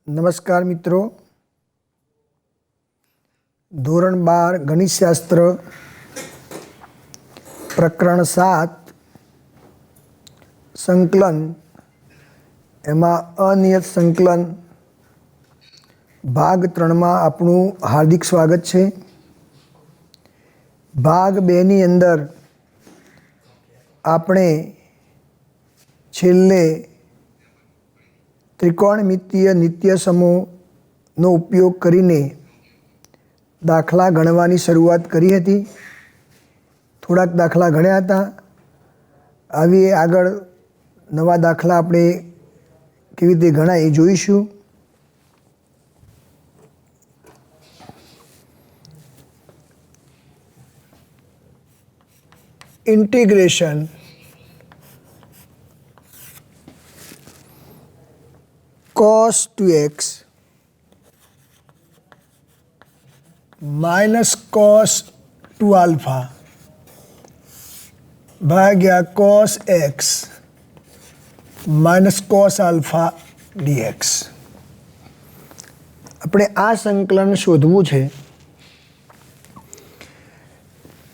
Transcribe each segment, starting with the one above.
નમસ્કાર મિત્રો, ધોરણ 12 ગણિતશાસ્ત્ર પ્રકરણ 7 સંકલન એમાં અનિયત સંકલન ભાગ 3માં આપણું હાર્દિક સ્વાગત છે। ભાગ 2ની અંદર આપણે છેલ્લે ત્રિકોણમિતીય નિત્ય સમૂહનો ઉપયોગ કરીને દાખલા ગણવાની શરૂઆત કરી હતી। થોડાક દાખલા ગણ્યા હતા। આવી આગળ નવા દાખલા આપણે કેવી રીતે ગણાય એ જોઈશું। Integration cos 2x minus cos 2 alpha भाग्या cos x minus cos alpha dx। આપણે આ સંકલન શોધવું છે।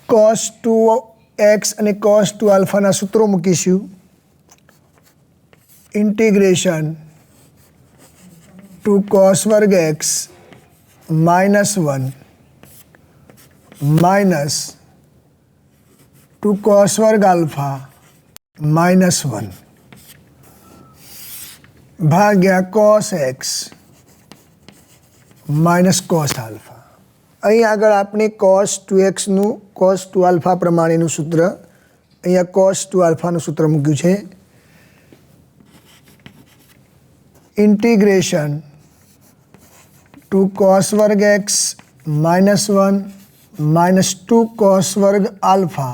cos 2x અને cos 2 alpha ના સૂત્રો મૂકીશું। ઇન્ટિગ્રેશન 2 cos वर्ग x minus 1 minus 2 cos वर्ग alpha minus 1 भाग्या cos x minus cos alpha। અહીં આગળ આપણે cos 2x નું cos 2 alpha પ્રમાણેનું સૂત્ર, અહીંયા cos 2 alpha નું સૂત્ર મૂક્યું છે। ઇન્ટિગ્રેશન 2 cos वर्ग x minus 1 minus 2 cos वर्ग alpha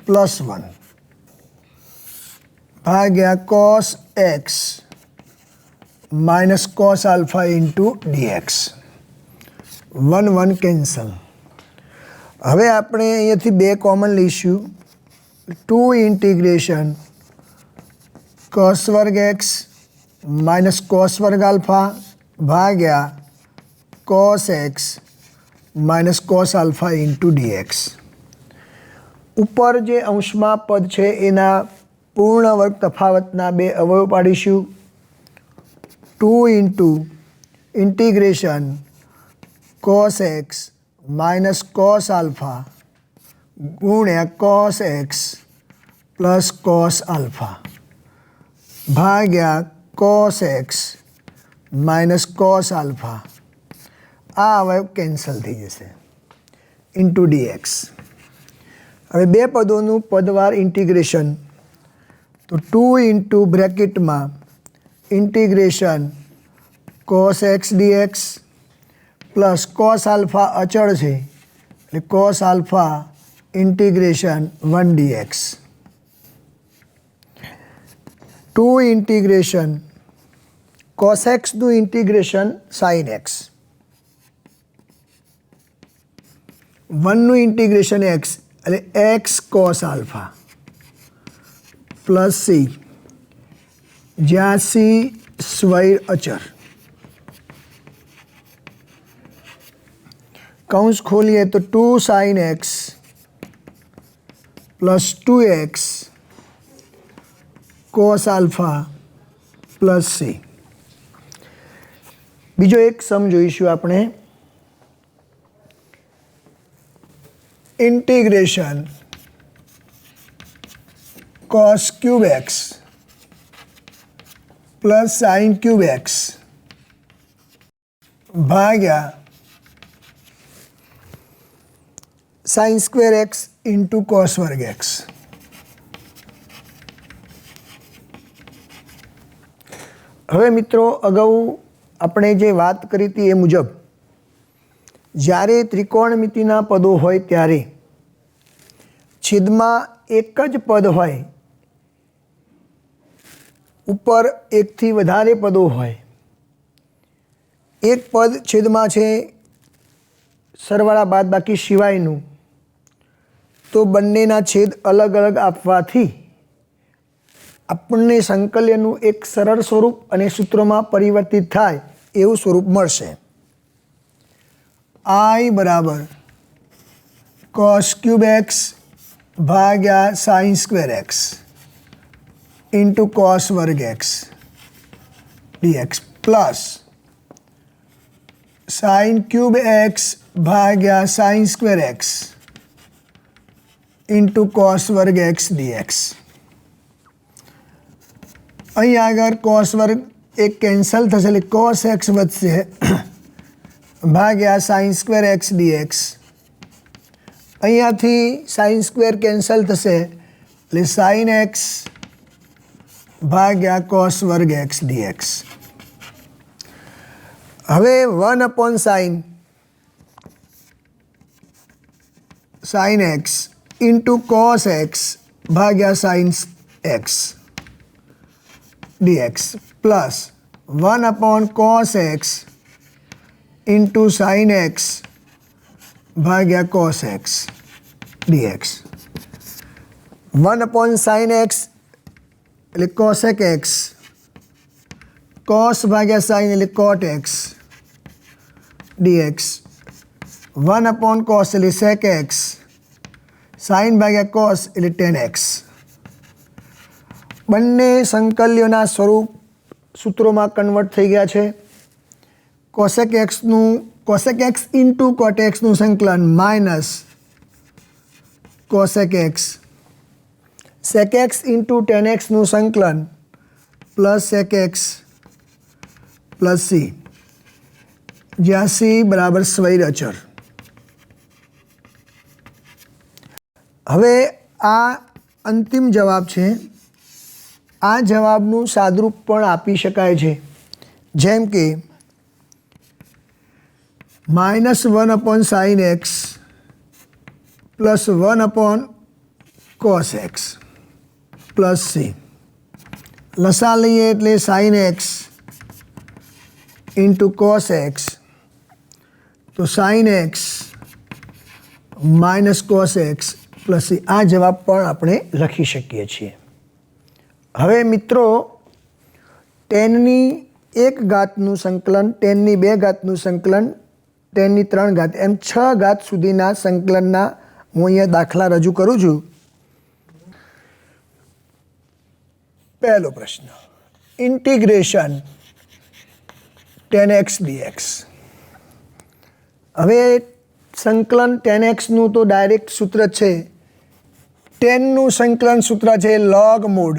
plus 1 भाग्या cos x minus cos alpha into dx। 1 1 cancel. હવે આપણે અહીંયાથી 2 કોમન લઈશું। 2 ઇન્ટિગ્રેશન cos वर्ग x minus cos वर्ग alpha भाग्या cos x minus cos alpha into dx। ઉપર જે અંશમાં પદ છે એના પૂર્ણ વર્ગ તફાવતના 2 અવયવ પાડીશું। 2 into integration cos x minus cos alpha ગુણ્યા cos x plus cos alpha ભાગ્યા cos x minus cos alpha, આ અવયવ કેન્સલ થઈ જશે, ઇન્ટુ dx। હવે 2 પદોનું પદવાર ઇન્ટિગ્રેશન, તો 2 ઇન્ટુ બ્રેકેટમાં integration cos x dx plus cos alpha અચળ છે એટલે cos alpha integration 1 dx। 2 integration cos x નું ઇન્ટિગ્રેશન sin x, 1 નું ઇન્ટિગ્રેશન x એટલે x cos alpha plus c, જ્યાં c સ્વૈર અચર। કૌંસ ખોલીએ તો 2 sin x plus 2x cos alpha plus c। બીજો એક સમ જોઈશું આપણે। Integration cos cube x plus sin cube x ભાગ્યા sin square x into cos વર્ગ x। હવે મિત્રો, અગાઉ આપણે જે વાત કરી હતી એ મુજબ જ્યારે ત્રિકોણમિતિના પદો હોય ત્યારે છેદમાં એક જ પદ હોય, ઉપર એકથી વધારે પદો હોય, એક પદ છેદમાં છે સરવાળા બાદબાકી સિવાયનું, તો બંનેના છેદ અલગ અલગ આપવાથી આપણને સંકલ્યનું એક સરળ સ્વરૂપ અને સૂત્રોમાં પરિવર્તિત થાય એવું સ્વરૂપ મળશે. I બરાબર cos ક્યુબ એક્સ ભાગ્યા sine square x into cos વર્ગ x dx plus sine cube x ભાગ્યા sine square x into cos વર્ગ એક્સ ડીએક્સ. અહીં આગળ કોસ વર્ગ એક કેન્સલ થશે એટલે કોસ એક્સ વધશે ભાગ્યા સાઇન સ્ક્વેર એક્સ ડીએક્સ. અહીંયાથી સાઇન સ્ક્વેર કેન્સલ થશે એટલે સાઇન એક્સ ભાગ્યા કોસ વર્ગ એક્સ ડીએક્સ. હવે 1 sine x into cos x ભાગ્યા sine x dx plus 1 cos x into sine x ભાગ્યા cos x dx. 1 sine x એટલે cosec x, cos ભાગ્યા સાઇન એટલે કોટ એક્સ ડીએક્સ. 1 કોસ એટલે sec x, sine ભાગ્યા cos એટલે tan x. બંને સંકલ્યોના સ્વરૂપ સૂત્રોમાં કન્વર્ટ થઈ ગયા છે. કોસેક એક્સ ઇન્ટુ કોટ એક્સનું સંકલન minus cosec x, sec x into tan એક્સનું સંકલન plus sec x plus C, જ્યાં સી બરાબર સ્વૈર અચળ. હવે આ અંતિમ જવાબ છે. આ જવાબનું સાદરૂપ પણ આપી શકાય છે, જેમ કે -1 sine x plus 1 cos x plus C. લસા લઈએ એટલે sine x into cos x, તો sine x minus cos x plus C. આ જવાબ પણ આપણે લખી શકીએ છીએ. હવે મિત્રો, 10⁻⁴ સંકલન, 10⁻² સંકલન, 10⁻³ એમ 6 ઘાત સુધીના સંકલનના હું અહીંયા દાખલા રજૂ કરું છું. પહેલો પ્રશ્ન, ઇન્ટિગ્રેશન 10x dx. હવે સંકલન 10xનું તો ડાયરેક્ટ સૂત્ર છે. 10નું સંકલન સૂત્ર છે log મૂળ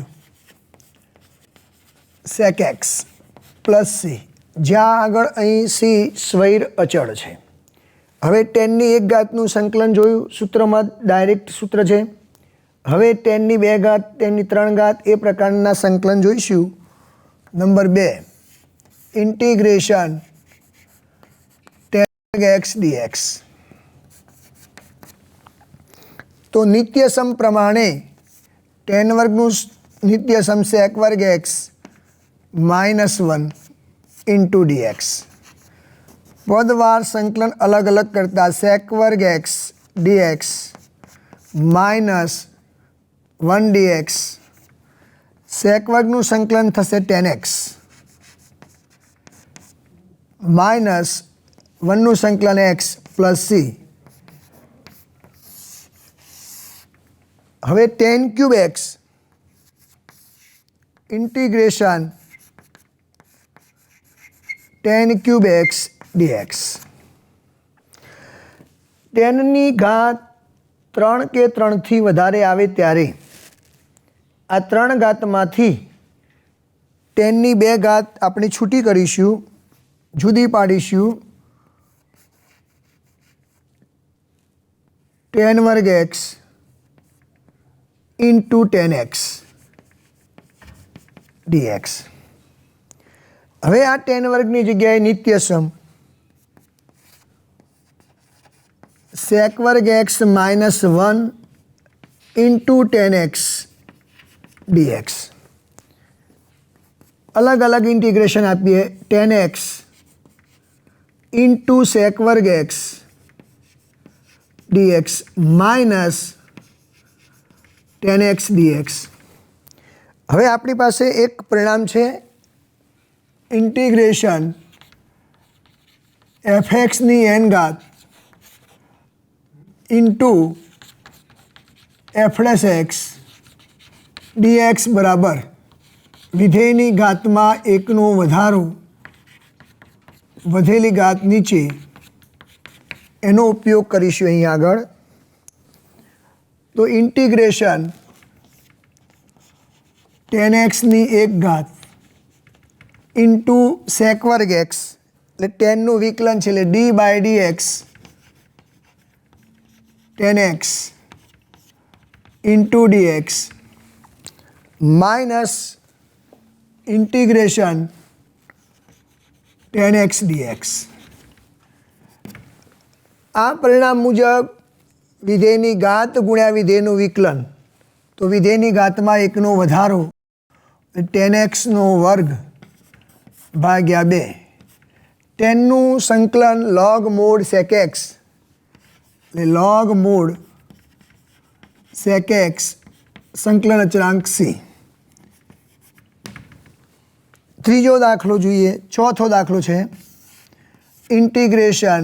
sec x પ્લસ સી, જ્યાં આગળ અહીં સી સ્વૈર અચળ છે. હવે 10⁻⁴ સંકલન જોયું, સૂત્રમાં ડાયરેક્ટ સૂત્ર છે. હવે 10⁻², 10⁻³ એ પ્રકારના સંકલન જોઈશું. Number 2, integration 10x dx. તો નિત્યસમ પ્રમાણે 10² નિત્યસમ sec વર્ગ x -1 ઇન્ટુ ડીએક્સ. પદવાર સંકલન અલગ અલગ કરતા sec વર્ગ x dx -1 dx. sec વર્ગનું સંકલન થશે 10x -1નું સંકલન x પ્લસ સી. હવે 10³ x ઇન્ટિગ્રેશન 10³ x dx. 10⁻³ કે 3થી વધારે આવે ત્યારે આ 3 ઘાતમાંથી 10⁻² આપણે છૂટી કરીશું, જુદી પાડીશું. 10² x ઇન્ટુ 10x dx. હવે આ 10² જગ્યાએ નિત્યસમ sec વર્ગ x -1 ઇન્ટુ 10x dx. અલગ અલગ ઇન્ટિગ્રેશન આપીએ. 10x ઇન્ટુ sec વર્ગ x dx -10x dx. હવે આપણી પાસે એક પરિણામ છે, ઇન્ટિગ્રેશન એફ એક્સની એન ઘાત into F dash X D X બરાબર વિધેયની ઘાતમાં એકનો વધારો વધેલી ઘાત નીચે એનો ઉપયોગ કરીશું અહીં આગળ. તો ઇન્ટિગ્રેશન ટેન એક્સની એક ઘાત ઇન્ટુ સેક વર્ગ એક્સ એટલે ટેનનું વિકલન છે એટલે D by D X tan x into D X minus integration tan X D X. આ પરિણામ મુજબ વિધેયની ઘાત ગુણ્યા વિધેયનું વિકલન, તો વિધેયની ઘાતમાં એકનો વધારો ટેન એક્સનો વર્ગ ભાગ્યા 2, ટેનનું સંકલન લોગ મોડ સેક એક્સ એટલે લોગ મોડ સેક એક્સ સંકલન અચળાંક સી. ત્રીજો દાખલો જોઈએ, ચોથો દાખલો છે ઇન્ટિગ્રેશન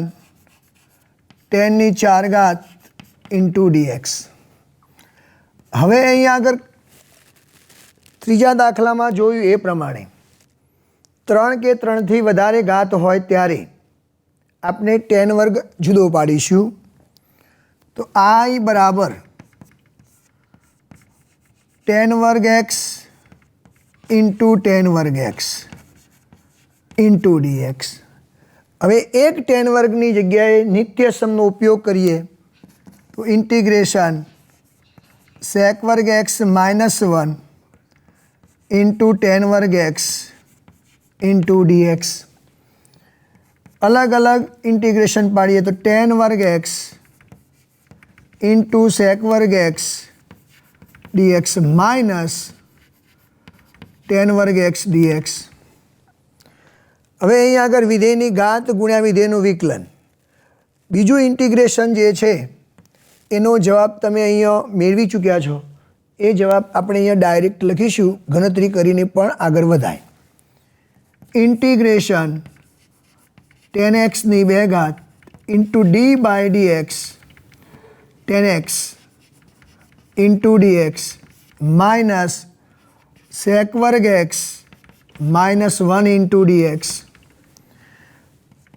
ટેનની 4 ઘાત ઇન્ટુ ડીએક્સ. હવે અહીંયા આગળ ત્રીજા દાખલામાં જોયું એ પ્રમાણે 3 કે 3થી વધારે ઘાત હોય ત્યારે આપણે ટેન વર્ગ જુદો પાડીશું. તો આઈ બરાબર ટેન વર્ગ એક્સ ઇન્ટુ ટેન વર્ગ એક્સ ઇન્ટુ ડીએક્સ. હવે એક ટેન વર્ગની જગ્યાએ નિત્ય સમનો ઉપયોગ કરીએ તો ઇન્ટિગ્રેશન સેક વર્ગ એક્સ -1 ઇન્ટુ ટેન વર્ગ એક્સ ઇન્ટુ ડીએક્સ. અલગ અલગ ઇન્ટિગ્રેશન પાડીએ તો ટેન વર્ગ એક્સ ઇન્ટુ સેક વર્ગ એક્સ ડીએક્સ માઇનસ ટેન વર્ગ એક્સ ડીએક્સ. હવે અહીંયા આગળ વિધેયની ઘાત ગુણ્યા વિધેયનું વિકલન, બીજું ઇન્ટિગ્રેશન જે છે એનો જવાબ તમે અહીંયા મેળવી ચૂક્યા છો. એ જવાબ આપણે અહીંયા ડાયરેક્ટ લખીશું, ગણતરી કરીને પણ આગળ વધાય. ઇન્ટિગ્રેશન ટેન એક્સની 2 ઘાત into D by dx tan x into dx minus sec વર્ગ એક્સ -1 ઇન્ટુ ડીએક્સ.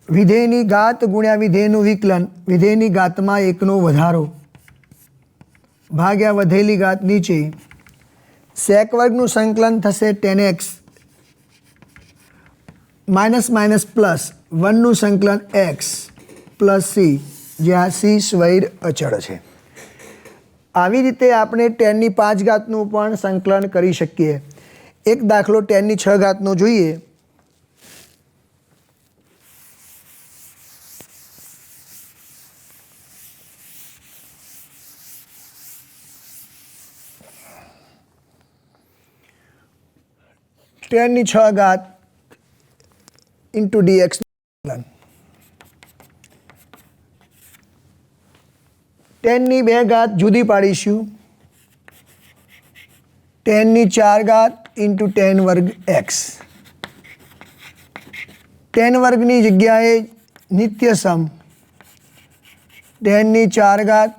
વિધેયની ઘાત ગુણ્યા વિધેયનું વિકલન, વિધેયની ઘાતમાં એકનો વધારો ભાગ્યા વધેલી ઘાત નીચે, સેક વર્ગનું સંકલન થશે tan x minus minus plus 1નું સંકલન એક્સ પ્લસ સી, જ્યાં સી સ્વૈર અચળ છે. આવી રીતે આપણે ટેનની 5 ઘાતનું પણ સંકલન કરી શકીએ. એક દાખલો ટેનની 6 ઘાતનો જોઈએ. ટેનની 6 ઘાત ઇન્ટુ ડીએક્સ. ટેનની 2 ઘાત જુદી પાડીશું. ટેનની 4 ઘાત ઇન્ટુ ટેન વર્ગ એક્સ. ટેન વર્ગની જગ્યાએ નિત્ય સમ ટેનની 4 ઘાત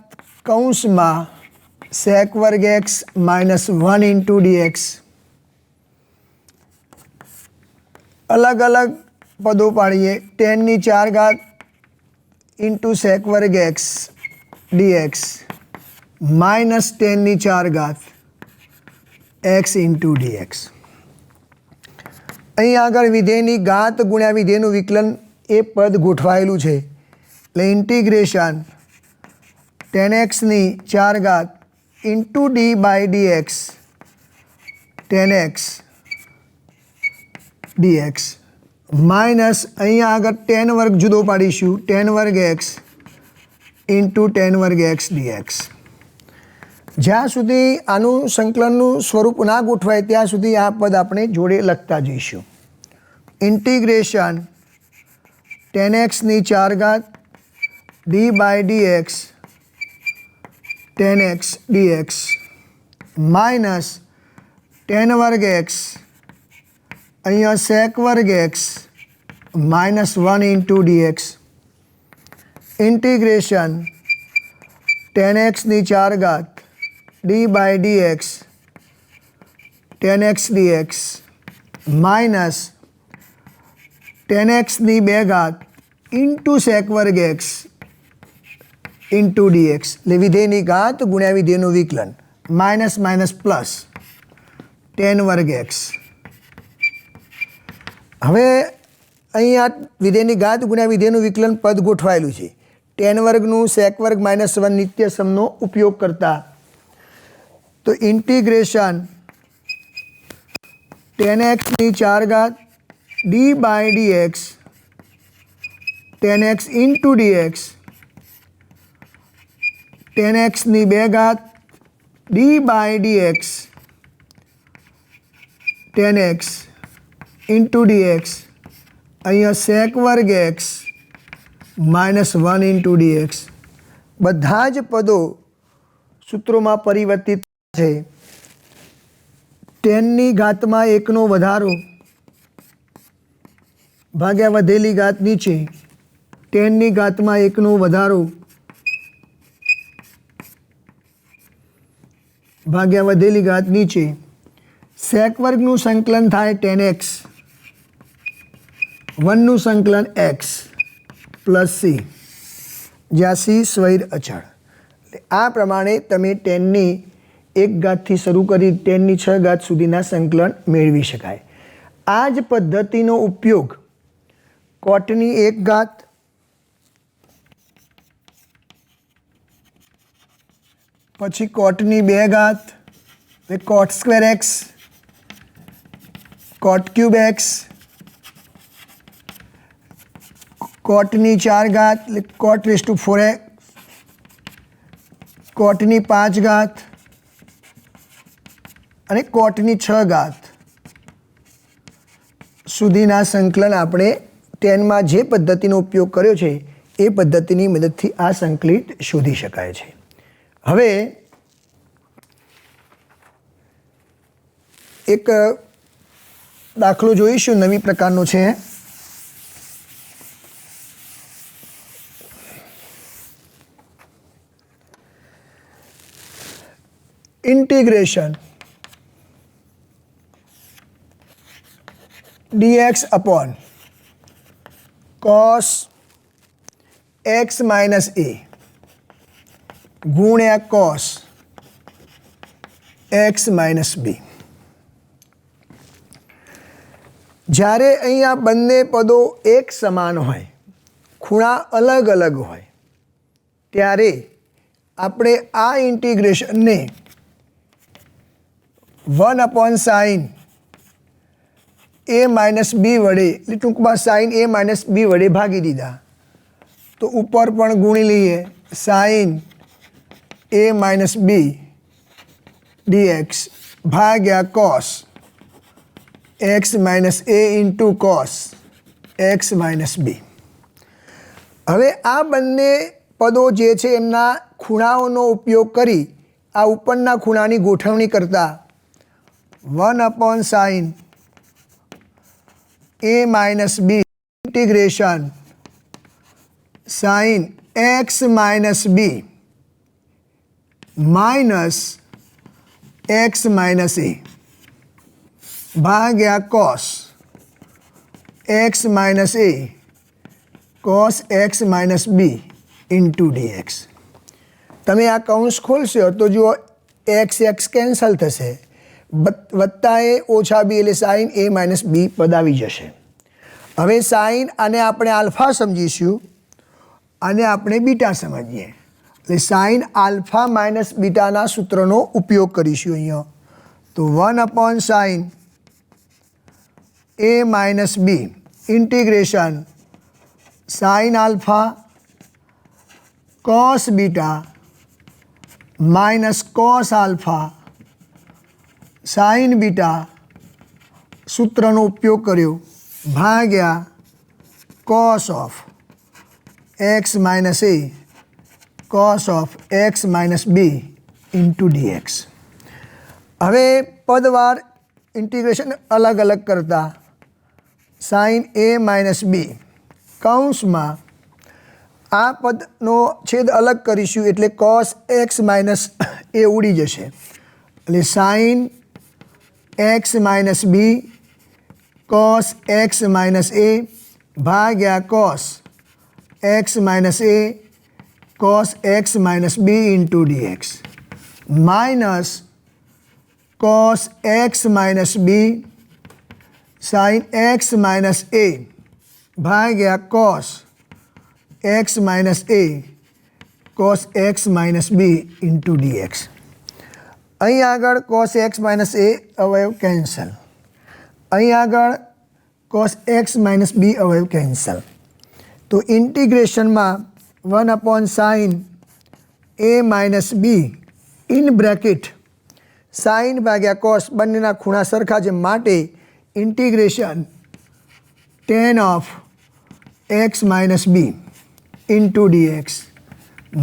કૌંસમાં સેક વર્ગ એક્સ -1 ઇન્ટુ ડીએક્સ. અલગ અલગ પદો પાડીએ. ટેનની 4 ઘાત ઇન્ટુ સેક વર્ગ એક્સ ડીએક્સ માઇનસ ટેનની 4 ઘાત એક્સ ઇન્ટુ ડીએક્સ. અહીં આગળ વિધેયની ઘાત ગુણ્યા વિધેયનું વિકલન એ પદ ગોઠવાયેલું છે એટલે ઇન્ટિગ્રેશન ટેન એક્સની 4 ઘાત into D by dx tan X D X minus અહીંયા આગળ ટેન વર્ગ જુદો પાડીશું. ટેન વર્ગ એક્સ ઇન્ટુ ટેન વર્ગ એક્સ ડીએક્સ. જ્યાં સુધી આનું સંકલનનું સ્વરૂપ ના ગોઠવાય ત્યાં સુધી આ પદ આપણે જોડે લખતા જઈશું. ઇન્ટિગ્રેશન ટેન એક્સની 4 ઘાત D by dx tan X D X minus tan વર્ગ એક્સ અહીંયા સેક વર્ગ x -1 into dx integration tan x ની 4 घात d by dx tan x dx minus tan x ની 2 घात इंटू sec वर्ग x इंटू dx એટલે વિધેયની ઘાત ગુણ્યા વિધેયનું વિકલન માઇનસ માઇનસ પ્લસ tan વર્ગ x. હવે અહીંયા વિધેયની ઘાત ગુણ્યા વિધેયનું વિકલન પદ ગોઠવાયેલું છે. tan વર્ગનું sec વર્ગ -1 નિત્ય સમનો ઉપયોગ કરતા તો ઇન્ટિગ્રેશન tan x ની 4 घात d by dx tan x into dx tan x ની 2 घात d by dx tan x into dx અહીંયા sec વર્ગ x -1 इंटू dx બધા જ પદો સૂત્રોમાં પરિવર્તિત છે. ટેનની ઘાતમાં 1નો વધારો ભાગ્યા વધેલી ઘાત નીચે ટેનની ઘાતમાં 1નો વધારો ભાગ્યા વધેલી ઘાત નીચે સેક વર્ગનું સંકલન થાય tan x 1નું સંકલન x પ્લસ c જ્યાં c સ્વૈર અચળ. આ પ્રમાણે તમે ટેનની 1 ઘાતથી શરૂ કરી ટેનની 6 ઘાત સુધીના સંકલન મેળવી શકાય. આ જ પદ્ધતિનો ઉપયોગ કોટની 1 ઘાત પછી કોટની 2 ઘાત કોટ સ્ક્વેર એક્સ કોટ ક્યુબ એક્સ કોટની 4 ઘાત કોટ રેઝ ટુ 4x કોટની 5 ઘાત અને કોટની 6 ઘાત સુધીના સંકલન આપણે ટેનમાં જે પદ્ધતિનો ઉપયોગ કર્યો છે એ પદ્ધતિની મદદથી આ સંકલિત શોધી શકાય છે. હવે એક દાખલો જોઈશું નવી પ્રકારનો છે. Integration dx upon cos x minus a गुण्या cos x minus b. જ્યારે અહીંયા બંને પદો એક સમાન હોય ખૂણા અલગ અલગ હોય ત્યારે આપણે આ ઇન્ટિગ્રેશનને 1/sin a माइनस b વડે એટલે ટૂંકમાં sin a माइनस b વડે ભાગી દીધા તો ઉપર પણ ગુણી લઈએ sin a minus b dx ભાગ્યા cos x minus a into cos x minus b. હવે આ બંને પદો જે છે એમના ખૂણાઓનો ઉપયોગ કરી આ ઉપરના ખૂણાની ગોઠવણી કરતા 1/sin a minus b integration sin x minus b minus x minus a Bhagya cos x minus a cos x minus b into dx. તમે આ કૌંસ ખોલશો તો જુઓ એક્સ એક્સ કેન્સલ થશે વત્તા એ ઓછા બી એટલે સાઇન એ માઇનસ બી પદ આવી જશે. હવે સાઇન આને આપણે આલ્ફા સમજીશું અને આપણે બીટા સમજીએ એટલે સાઇન આલ્ફા માઇનસ બીટાના સૂત્રનો ઉપયોગ કરીશું અહીંયા. તો 1/sin a minus b integration sin alpha cos beta minus cos alpha sin beta सूत्रનો ઉપયોગ કર્યો ભાગ્યા cos of x minus a cos of x minus b into dx. હવે પદવાર ઇન્ટિગ્રેશન અલગ અલગ કરતા સાઇન એ માઇનસ બી કૌંસમાં આ પદનો છેદ અલગ કરીશું એટલે કોસ એક્સ માઇનસ એ ઉડી જશે એટલે sine x minus b cos x minus એ ભાગ્યા કોસ એક્સ માઇનસ એ કોસ એક્સ માઇનસ બી into dx minus cos x minus b sine x minus એ ભાગ્યા કોસ એક્સ માઇનસ એ કોસ એક્સ માઇનસ બી into dx અહીં આગળ cos x minus એ અવયવ cancel, અહીં આગળ cos x minus બી અવયવ cancel. તો ઇન્ટિગ્રેશનમાં 1/sin A minus B in bracket sine ભાગ્યા કોસ બંનેના ખૂણા સરખા છે માટે integration tan of x minus B into dx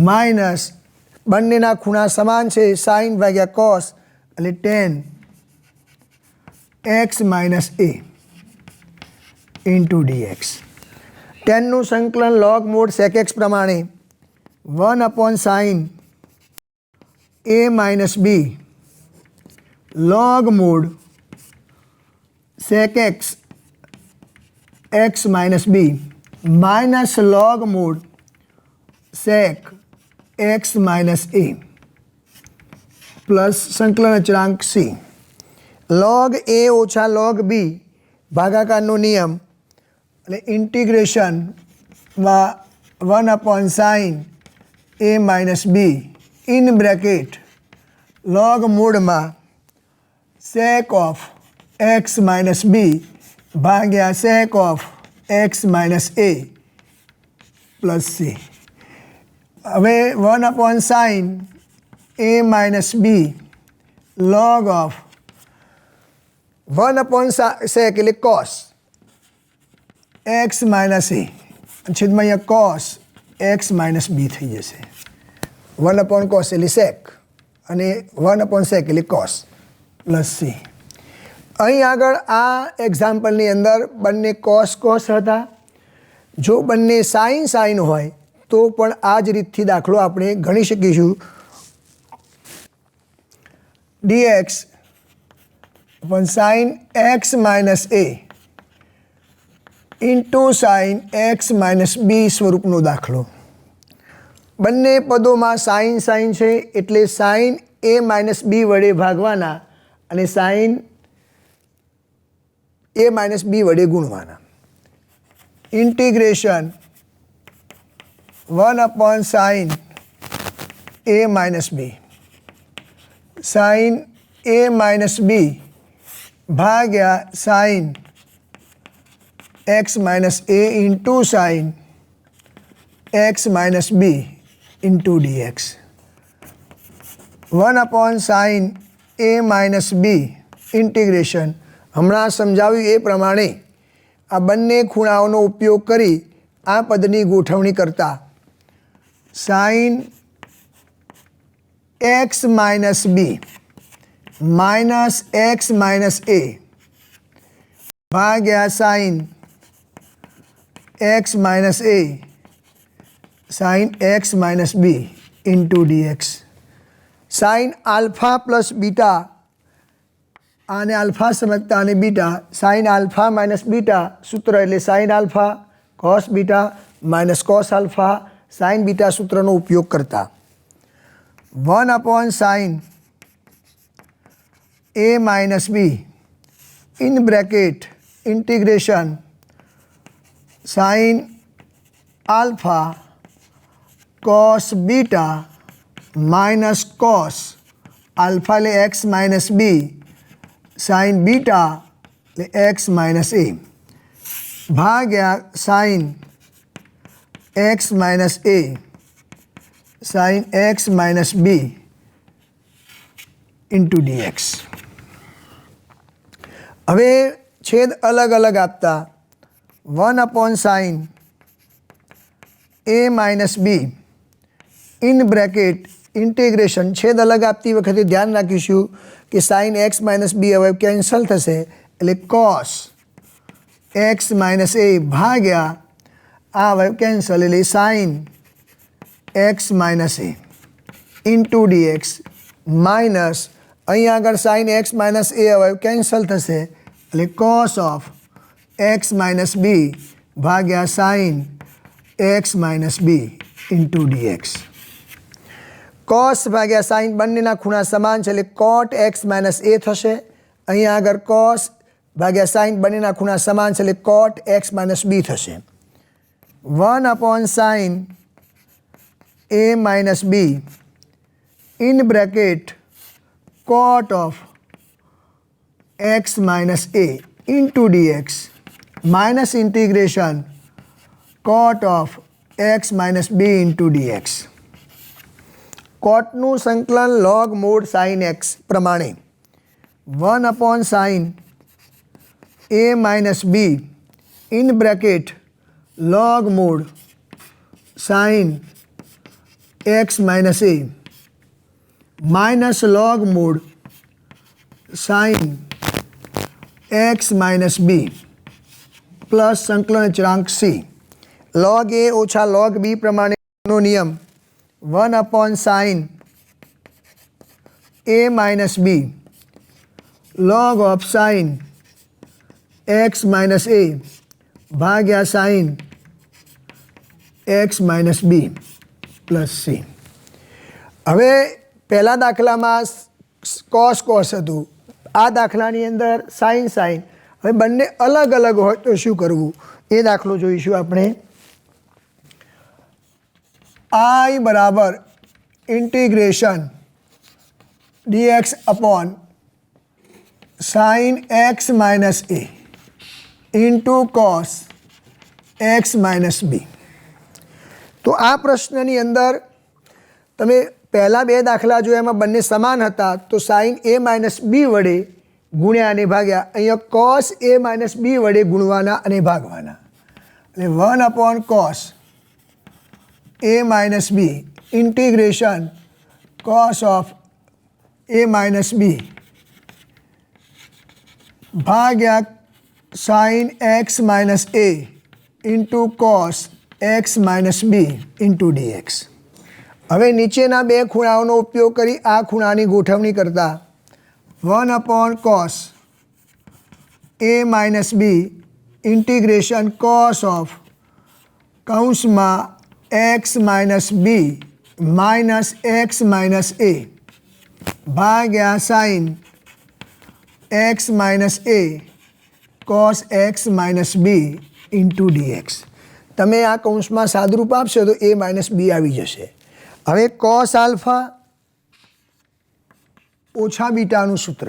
minus બંનેના ખૂણા સમાન છે સાઇન ભાગ્યા કોસ એટલે tan x minus a into dx. ટેનનું સંકલન લોગ મોડ સેક એક્સ પ્રમાણે 1/sin એ માઇનસ બી log mod sec x x minus બી minus log mod sec x minus એ plus સંકલન અચળાંક સી લોગ એ ઓછા લોગ બી ભાગાકારનો નિયમ એટલે ઇન્ટિગ્રેશનમાં 1/sin A minus B in bracket log મોડમાં સેક ઓફ એક્સ માઇનસ બી ભાગ્યા sec of x minus A plus C. હવે 1/sin A minus B log of 1/sec એટલે કોસ એક્સ માઇનસ એ છેદમાં અહીંયા કોસ એક્સ માઇનસ બી થઈ જશે 1/cos એટલે સેક અને 1/sec એટલે કોસ પ્લસ સી. અહીં આગળ આ એક્ઝામ્પલની અંદર બંને કોસ કોસ હતા. જો બંને સાઇન સાઇન હોય તો પણ આ જ રીતથી દાખલો આપણે ગણી શકીશું. ડીએક્સ પણ sine x minus a into sine x minus બી સ્વરૂપનો દાખલો. બંને પદોમાં સાઇન સાઇન છે એટલે સાઇન એ માઇનસ બી વડે ભાગવાના અને સાઇન એ માઇનસ બી વડે ગુણવાના. Integration 1/sin A minus b sine a minus બી ભાગ્યા sine x minus a into sine x minus B into dx 1/sin A minus B integration હમણાં સમજાવ્યું એ પ્રમાણે આ બંને ખૂણાઓનો ઉપયોગ કરી આ પદની ગોઠવણી કરતા સાઇન એક્સ માઇનસ બી માઇનસ એક્સ માઇનસ એ ભાગ્યા sine x minus a sine x minus B into dx. Sine alpha plus beta આને આલ્ફા સમજતા અને beta sine alpha minus beta સૂત્ર એટલે sine alpha cos beta minus cos alpha sine beta સૂત્રનો ઉપયોગ કરતા 1/sin A minus B in bracket integration sine alpha cos beta minus cos alpha એટલે x minus b sine beta એટલે x minus એ ભાગ્યા sine x minus a sine x minus B into dx. હવે છેદ અલગ અલગ આપતા 1/sin A minus B in bracket integration છેદ અલગ આપતી વખતે ધ્યાન રાખીશું કે સાઇન એક્સ માઇનસ બી હવે કેન્સલ થશે એટલે કોસ एक्स माइनस ए भाग्या आ अवयव कैंसल એટલે sine x minus a into dx minus અહીંયા આગળ સાઇન એક્સ માઇનસ એ અવયવ કેન્સલ થશે એટલે કોસ ઓફ એક્સ માઇનસ બી ભાગ્યા સાઇન એક્સ માઇનસ બી ઇન્ટુ ડીએક્સ. કોસ ભાગ્યા સાઇન બંનેના ખૂણા સમાન છે એટલે કોટ એક્સ માઇનસ એ થશે. અહીંયા આગળ કોસ ભાગ્યા સાઇન બંનેના ખૂણા સમાન છે એટલે કોટ એક્સ માઇનસ બી થશે. 1 sine a minus B in bracket cot of x minus a into dx minus integration cot of x minus B into dx. કોટનું સંકલન લોગ મોડ સાઇન એક્સ પ્રમાણે 1 sine a minus B in bracket log mod sin x minus a minus log mod sin x minus b plus સંકલન અચળાંક c. log a ઓછા log b પ્રમાણેનો નિયમ 1 sin a minus b log of sin x minus a ભાગ્યા sine x minus બી plus C. હવે પહેલા દાખલામાં cos cos હતું, આ દાખલાની અંદર સાઇન સાઇન. હવે બંને અલગ અલગ હોય તો શું કરવું એ દાખલો જોઈશું આપણે. આઈ બરાબર integration dx upon sine x minus a into cos x minus b. તો આ પ્રશ્નની અંદર તમે પહેલાં બે દાખલા જોયા એમાં બંને સમાન હતા તો સાઇન એ માઇનસ બી વડે ગુણ્યા અને ભાગ્યા. અહીંયા કોસ એ માઇનસ બી વડે ગુણવાના અને ભાગવાના એટલે 1 cos A minus B integration cos of a minus બી ભાગ્યા sine x minus a into cos x minus B into dx. હવે નીચેના બે ખૂણાઓનો ઉપયોગ કરી આ ખૂણાની ગોઠવણી કરતા 1 cos A minus B integration cos of કૌંસમાં એક્સ માઇનસ બી માઇનસ એક્સ માઇનસ એ ભાગ્યા સાઇન એક્સ માઇનસ એ કોસ એક્સ માઇનસ બી ઇન્ટુ ડીએક્સ. તમે આ કૌંસમાં સાદુરૂપ આપશો તો એ માઇનસ બી આવી જશે. હવે કોસ આલ્ફા ઓછા બીટાનું સૂત્ર,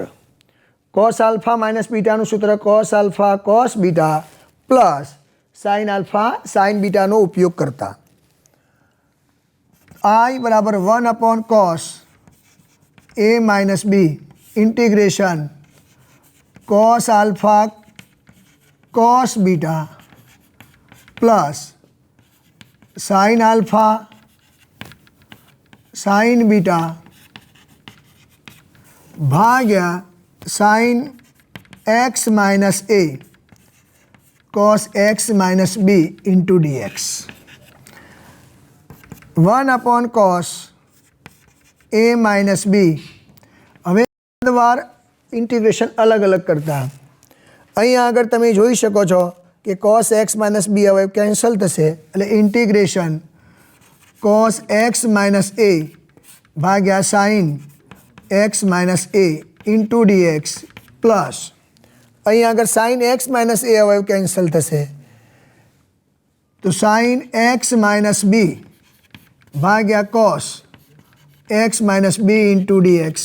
કોસ આલ્ફા માઇનસ બીટાનું સૂત્ર cos alpha cos beta plus sine alpha sine બીટાનો ઉપયોગ કરતા આઈ બરાબર 1 કોસ એ માઇનસ બી integration cos alpha cos beta plus sine alpha sine beta ભાગ્યા સાઇન એક્સ માઇનસ એ કોસ એક્સ માઇનસ બી into dx. 1 cos એ minus b. હવે વાર integration અલગ અલગ કરતા અહીંયા આગળ તમે જોઈ શકો છો કે કોસ એક્સ માઇનસ બી હવે કેન્સલ થશે એટલે ઇન્ટિગ્રેશન કોસ એક્સ માઇનસ એ ભાગ્યા sine x minus a into dx plus અહીંયા આગળ સાઇન એક્સ માઇનસ એ હવે કેન્સલ થશે તો સાઇન એક્સ માઇનસ બી ભાગ્યા કોસ એક્સ માઇનસ બી ઇન્ટુ ડીએક્સ.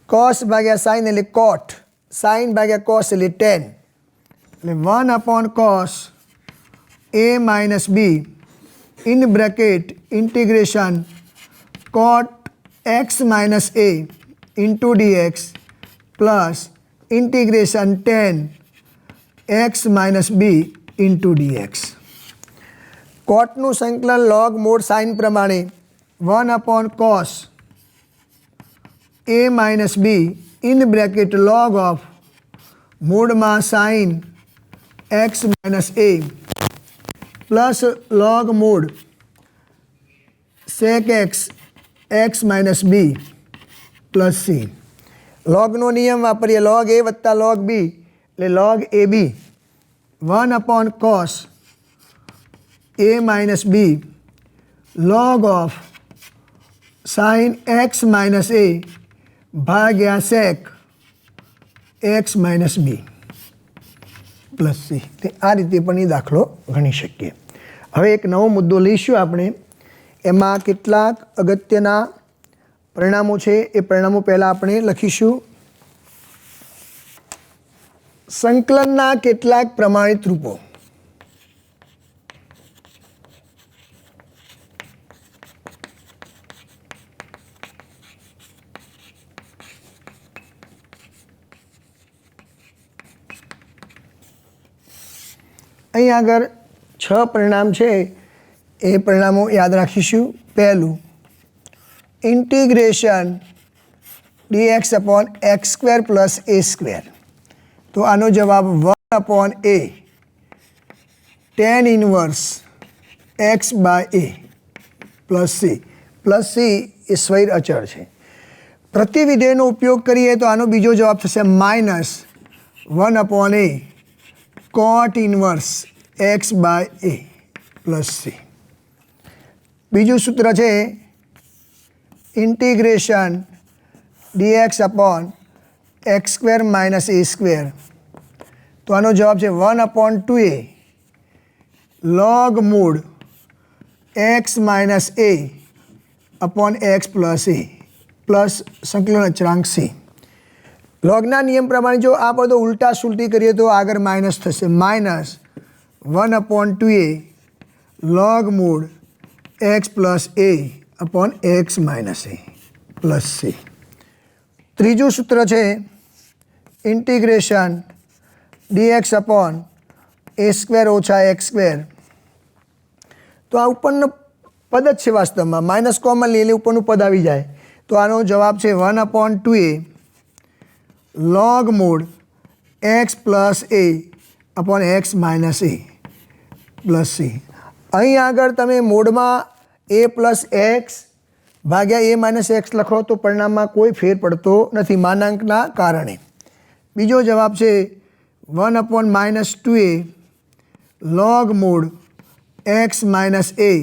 કોસ ભાગ્યા સાઇન એટલે કોટ, સાઇન ભાગ્યા કોસ એટલે ટેન એટલે 1 cos A minus B in bracket integration cot x minus a into dx plus integration tan x minus B into dx. કોટનું સંકલન log mod sine પ્રમાણે 1 cos A minus B in bracket log of મોડમાં sine x minus a plus log mod sec x minus b plus c. लॉगनो नियम वापरीए, log a वत्ता log b એટલે log a b 1 upon cos a minus b log of sine x minus a भाग्યા sec x minus b plus c. आ रीते पण दाखलो गणी शकीए। हवे एक नवो मुद्दो लईशुं आपणे, एमां केटलाक अगत्यना परिणामो छे ए परिणामो पहेला आपणे लखीशुं। संकलनना केटलाक प्रमाणित रूपो। અહીં આગળ 6 પરિણામ છે એ પરિણામો યાદ રાખીશું। પહેલું integration dx upon x square plus a square, तो आनो जवाब 1 upon a tan inverse x by a plus c એ સ્વૈર અચળ છે। પ્રતિવિધેયનો ઉપયોગ કરીએ તો આનો બીજો જવાબ થશે minus 1 upon a cot inverse x by a plus c. बीजू सूत्र है integration dx upon x square minus a square, तो आनो जवाब है 1 upon 2a log mod x minus a upon x plus a plus संकलन अचरांक सी। लॉगना नियम प्रमाण जो आ पदो उल्टा सुलटी करिए तो आगे माइनस थशे, minus 1 upon 2a log mod x plus a upon x minus a plus c. तीजू सूत्र है integration dx upon a square ओछा एक्स स्क्वेर, तो आ उपरनो पद ज छे वास्तव में, माइनस कॉमन ले उपरनु पद आवी जाए, तो आनो जवाब है 1 upon 2a log mod x plus a upon x minus a plus c. अहीं आगळ तमे मोडमां ए प्लस एक्स भाग्या ए माइनस एक्स लखो तो परिणाम में कोई फेर पड़तो नहीं मानांकना कारणे। बीजो जवाब है 1 upon minus 2a log mod x minus a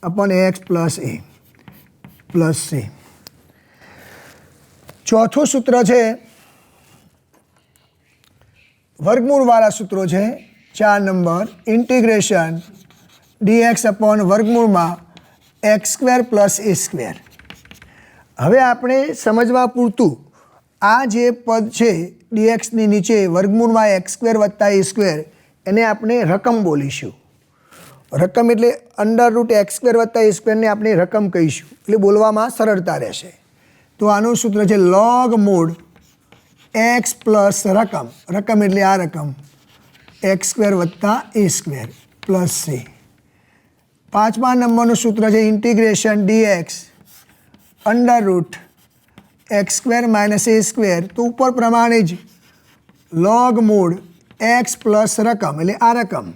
upon x plus a plus c. चौथो सूत्र है वर्गमूलवाळा सूत्रों है 4 नंबर इंटीग्रेशन dx अपॉन वर्गमूल में x square plus a square. हवे आपणे समझवा पूरतुं आ जे पद है dx नी नीचे वर्गमूल में एक्स स्क्वेर वत्ता ए स्क्वेर एने आपणे रकम बोलीशुं। रकम एटले अंडर रूट एक्स स्क्वेर वत्ता ए स्क्वेर ने आपणे रकम कहीशुं, एटले बोलवामां सरळता रहेशे। तो आनुं सूत्र है लॉग मूड एक्स प्लस रकम, रकम एटले आ रकम एक्स स्क्वेर वत्ता ए स्क्वेर प्लस सी। 5मा नंबरનું सूत्र है integration dx under root x square minus a square, तो ऊपर प्रमाणे ज लॉग मूड एक्स प्लस रकम एटले आ रकम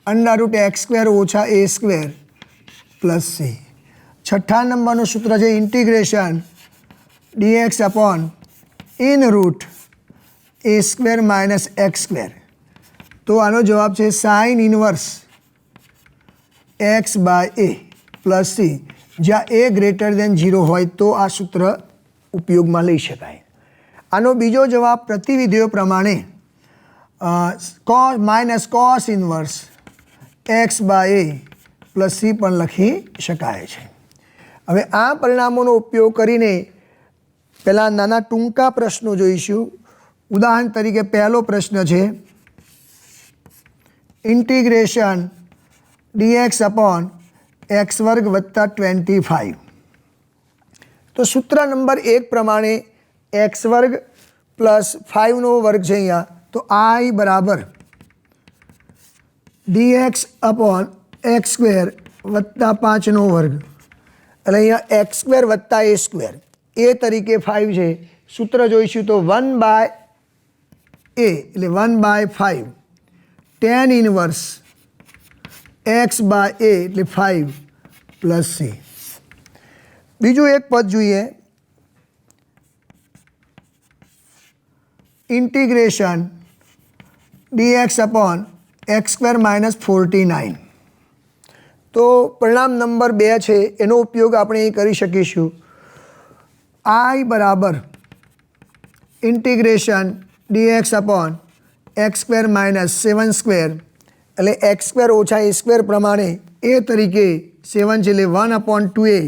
अंडर रूट एक्स स्क्वेर ओछा ए स्क्वेर प्लस सी। 6ठा नंबरનું सूत्र है integration dx upon in root A square minus x square, तो आनो जवाब है sine inverse x by a plus सी। ज्यां ए ग्रेटर देन 0 होय तो आ सूत्र उपयोग में लई शकाय। आनो बीजो जवाब प्रतिविधिओ प्रमाणे minus cos inverse x by a plus c पण लखी शकाय छे। हवे आ परिणामोनो उपयोग करीने पहला नाना टूंका प्रश्नों जोईशुं। उदाहरण तरीके पहलो प्रश्न है इंटीग्रेशन dx अपॉन एक्स वर्ग वत्ता 25, तो सूत्र नंबर 1 प्रमाणे एक्स वर्ग प्लस 5 नो वर्ग है अहींया, तो आई बराबर dx अपॉन एक्स स्क्वेर वत्ता 5 नो वर्ग एटले अहींया एक्स स्क्वेर वत्ता ए स्क्वेर ए तरीके 5 है। सूत्र जोईशुं तो 1 बाय ए एटले 1 by 5 tan inverse x by a એટલે 5 પ્લસ c. બીજું એક પદ જોઈએ, integration dx upon x square minus 49. તો પરિણામ નંબર 2 છે, એનો ઉપયોગ આપણે અહીં કરી શકીશું. I બરાબર integration dx upon x square minus 7 square એટલે x સ્ક્વેર ઓછા a સ્ક્વેર પ્રમાણે a તરીકે 7 છે એટલે 1/2a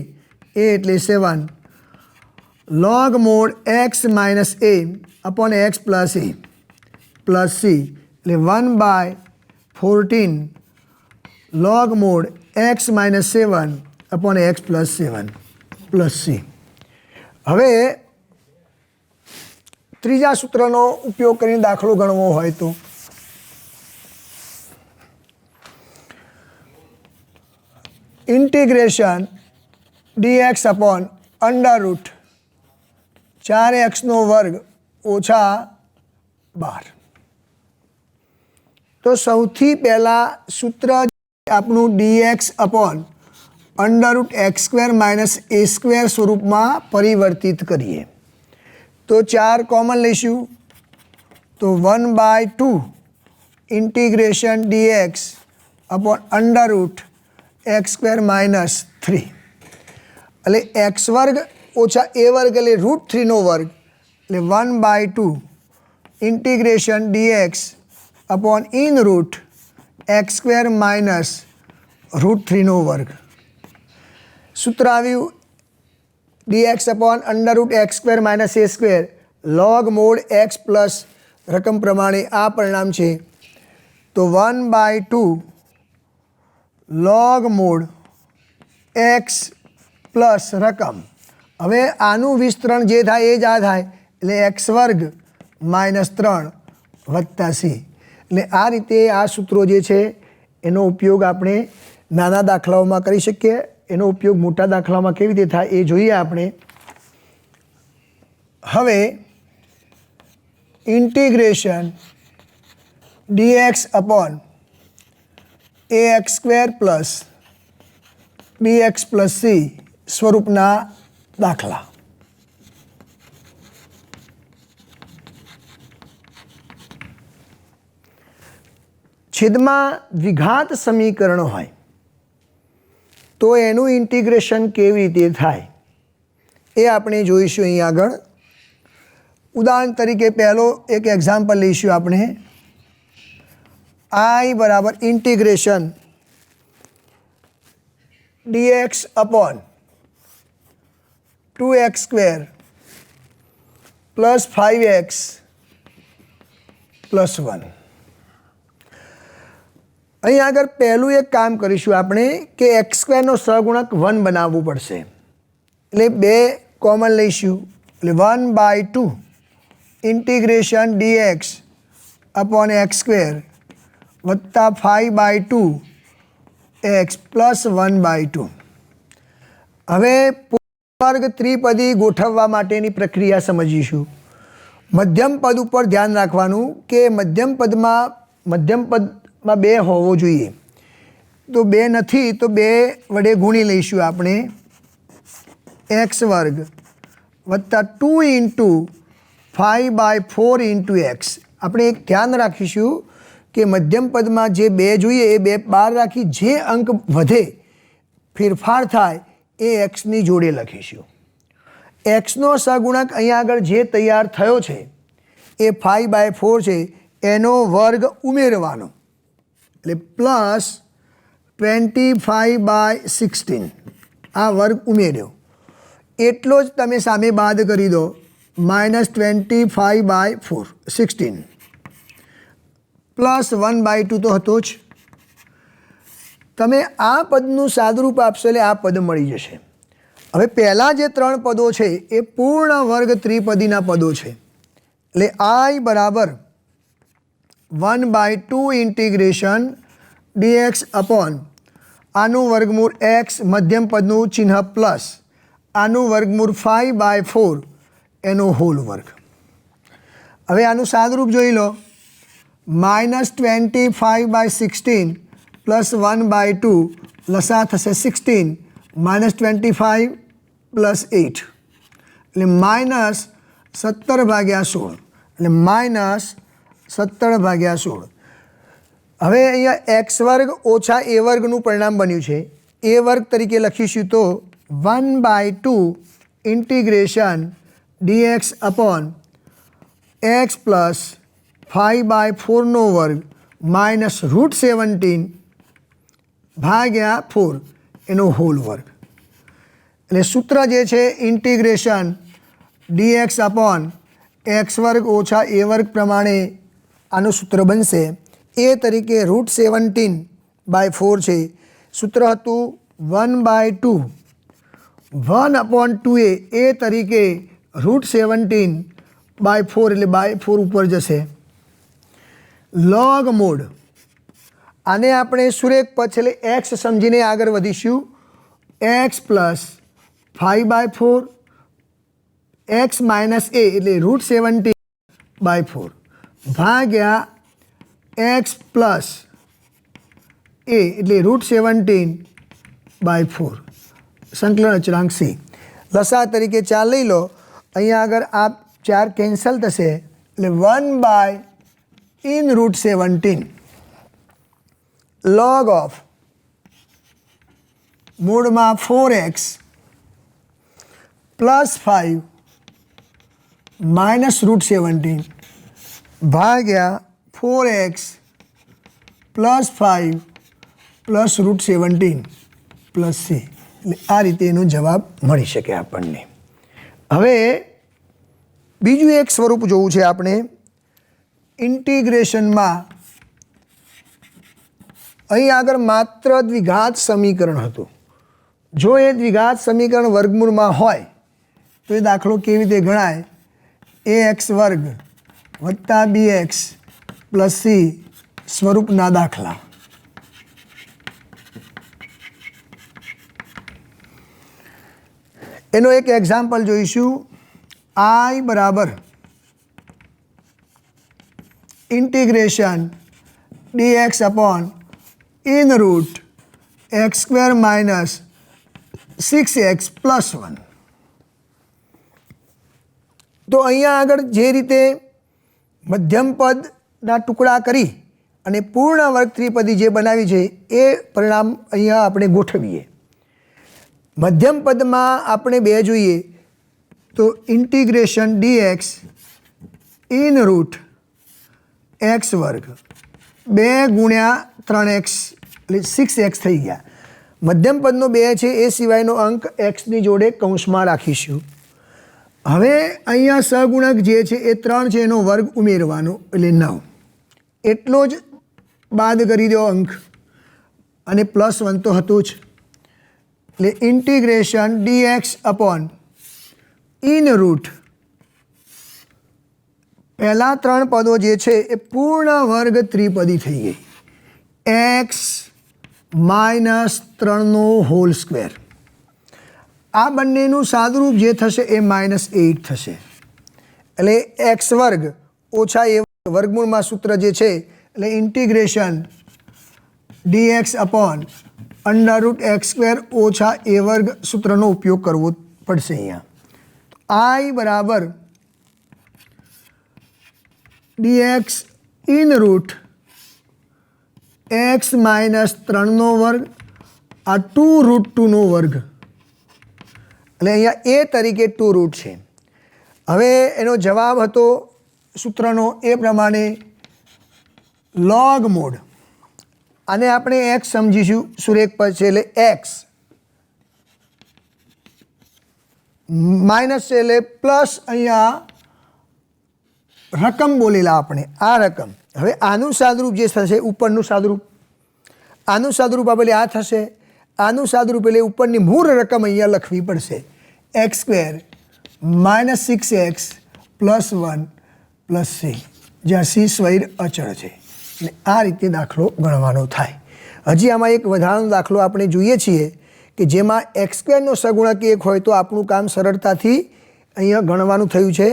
એટલે 7 log mod x minus a upon x plus a plus c એટલે 1/14 log mod x minus 7 upon x plus 7 plus c. હવે ત્રીજા સૂત્રનો ઉપયોગ કરીને દાખલો ગણવો હોય તો integration dx upon under route 4x² ઓછા 12. તો સૌથી પહેલાં સૂત્ર આપણું dx upon under root x square minus a square સ્વરૂપમાં પરિવર્તિત કરીએ. તો 4 કોમન લઈશું તો 1/2 integration dx upon under root x square minus 3 એટલે x વર્ગ ઓછા a વર્ગ એટલે √3 વર્ગ એટલે 1/2 integration dx upon in root x square minus √3 વર્ગ. સૂત્ર આવ્યું dx upon under root x square minus a square log mod x plus રકમ પ્રમાણે આ પરિણામ છે. તો 1/2 log મોડ x પ્લસ રકમ. હવે આનું વિસ્તરણ જે થાય એ જ આ થાય એટલે x વર્ગ માઇનસ 3 વત્તા c. એટલે આ રીતે આ સૂત્રો જે છે એનો ઉપયોગ આપણે નાના દાખલાઓમાં કરી શકીએ. એનો ઉપયોગ મોટા દાખલામાં કેવી રીતે થાય એ જોઈએ આપણે. હવે integration dx upon ax square plus bx plus c સ્વરૂપના દાખલા. છેદમાં દ્વિઘાત સમીકરણ હોય તો એનું ઇન્ટિગ્રેશન કેવી રીતે થાય એ આપણે જોઈશું અહીં આગળ. ઉદાહરણ તરીકે પહેલો એક એક્ઝામ્પલ લઈશું આપણે. I બરાબર integration dx upon 2x square plus 5x plus 1. અહીં આગળ પહેલું એક કામ કરીશું આપણે કે x સ્ક્વેરનો સહગુણક 1 બનાવવું પડશે. એટલે 2 કોમન લઈશું એટલે 1/2 integration dx upon x square વત્તા 5/2 x પ્લસ 1/2. હવે વર્ગ ત્રિપદી ગોઠવવા માટેની પ્રક્રિયા સમજીશું. મધ્યમ પદ ઉપર ધ્યાન રાખવાનું કે મધ્યમ પદમાં 2 હોવો જોઈએ. તો 2 નથી તો 2 વડે ગુણી લઈશું આપણે. x વર્ગ વત્તા 2 ઇન્ટુ 5/4 ઇન્ટુ x. આપણે એક ધ્યાન રાખીશું કે મધ્યમ પદમાં જે 2 જોઈએ એ 2 બહાર રાખી જે અંક વધે ફેરફાર થાય એ xની જોડે લખીશું. xનો સહગુણક અહીંયા આગળ જે તૈયાર થયો છે એ 5/4 છે, એનો વર્ગ ઉમેરવાનો એટલે પ્લસ 25/16 આ વર્ગ ઉમેર્યો. એટલો જ તમે સામે બાદ કરી દો માઇનસ 25/16 પ્લસ 1/2 તો હતો જ. તમે આ પદનું સાદુરૂપ આપશો એટલે આ પદ મળી જશે. હવે પહેલાં જે 3 પદો છે એ પૂર્ણ વર્ગ ત્રિપદીના પદો છે. એટલે I બરાબર 1/2 ઇન્ટિગ્રેશન dx અપોન આનું વર્ગમૂળ x મધ્યમ પદનું ચિહ્ન પ્લસ આનું વર્ગમૂળ 5/4 એનો હોલ વર્ગ. હવે આનું સાદુરૂપ જોઈ લો. -25/16 પ્લસ 1/2 લસા થશે 16 -25 પ્લસ 8 એટલે -17/16 એટલે -17/16. હવે અહીંયા x વર્ગ ઓછા a વર્ગનું પરિણામ બન્યું છે. a વર્ગ તરીકે લખીશું તો 1/2 integration dx upon x plus 5/4નો વર્ગ માઇનસ √17/4 એનો હોલ વર્ગ. એટલે સૂત્ર જે છે ઇન્ટિગ્રેશન dx અપોન x વર્ગ ઓછા a વર્ગ પ્રમાણે આનું સૂત્ર બનશે. a તરીકે √17/4 છે. સૂત્ર હતું 1/2 1/2a a તરીકે √17/4 એટલે /4 ઉપર જશે. લોગ મોડ આને આપણે સુરેખ પદ એટલે x સમજીને આગળ વધીશું. x plus 5/4 x minus a એટલે √17/4 ભાગ્યા x પ્લસ a એટલે √17/4 સંકલન અચળાંક c. લસા તરીકે 4 લઈ લો. અહીંયા આગળ આ 4 કેન્સલ થશે એટલે 1/√17 log of મૂળમાં 4x પ્લસ 5 માઇનસ √17 ભાગ્યા 4x plus 5 plus √17 plus c. એટલે આ રીતે એનો જવાબ મળી શકે આપણને. હવે બીજું એક સ્વરૂપ જોવું છે આપણે ઇન્ટિગ્રેશનમાં. અહીં આગળ માત્ર દ્વિઘાત સમીકરણ હતું. જો એ દ્વિઘાત સમીકરણ વર્ગમૂળમાં હોય તો એ દાખલો કેવી રીતે ગણાય? ax વર્ગ વત્તા bx પ્લસ c સ્વરૂપના દાખલા. એનો એક એક્ઝામ્પલ જોઈશું. I બરાબર integration dx upon in root x² minus 6x plus 1. તો અહીંયા આગળ જે રીતે મધ્યમ પદના ટુકડા કરી અને પૂર્ણ વર્ગ ત્રિપદી જે બનાવી છે એ પરિણામ અહીંયા આપણે ગોઠવીએ. મધ્યમ પદમાં આપણે બે જોઈએ તો integration dx in root x વર્ગ 2 ગુણ્યા 3x એટલે 6x થઈ ગયા. મધ્યમ પદનો 2 છે એ સિવાયનો અંક xની જોડે કૌંસમાં રાખીશું. હવે અહીંયા સહગુણક જે છે એ 3 છે એનો વર્ગ ઉમેરવાનો એટલે 9. એટલો જ બાદ કરી દો અંક અને પ્લસ 1 તો હતું જ. એટલે integration dx upon in root પહેલાં 3 પદો જે છે એ પૂર્ણ વર્ગ ત્રિપદી થઈ ગઈ. x માઇનસ 3નો હોલ સ્ક્વેર. આ બંનેનું સાદુરૂપ જે થશે એ -8 થશે. એટલે x વર્ગ ઓછા a વર્ગમૂળમાં સૂત્ર જે છે એટલે ઇન્ટિગ્રેશન dx અપોન √x² ઓછા a વર્ગ સૂત્રનો ઉપયોગ કરવો પડશે અહીંયા. I બરાબર dx in root x minus 3નો વર્ગ આ 2√2નો વર્ગ એટલે અહીંયા a તરીકે 2 રૂટ છે. હવે એનો જવાબ હતો સૂત્રનો એ પ્રમાણે લોગ મોડ. આને આપણે x સમજીશું સુરેખ પદ છે એટલે x માઇનસ છે એટલે પ્લસ અહીંયા રકમ બોલેલા આપણે આ રકમ. હવે આનું સાદુરૂપ જે થશે ઉપરનું સાદુરૂપ આનું સાદુરૂપ આપણે આ થશે. આનું સાદુરૂપ એટલે ઉપરની મૂળ રકમ અહીંયા લખવી પડશે x² minus 6x plus 1 plus c જ્યાં c સ્વૈર અચળ છે. એટલે આ રીતે દાખલો ગણવાનો થાય. હજી આમાં એક વધારાનો દાખલો આપણે જોઈએ છીએ કે જેમાં x² નો સગુણક 1 હોય તો આપણું કામ સરળતાથી અહીંયા ગણવાનું થયું છે.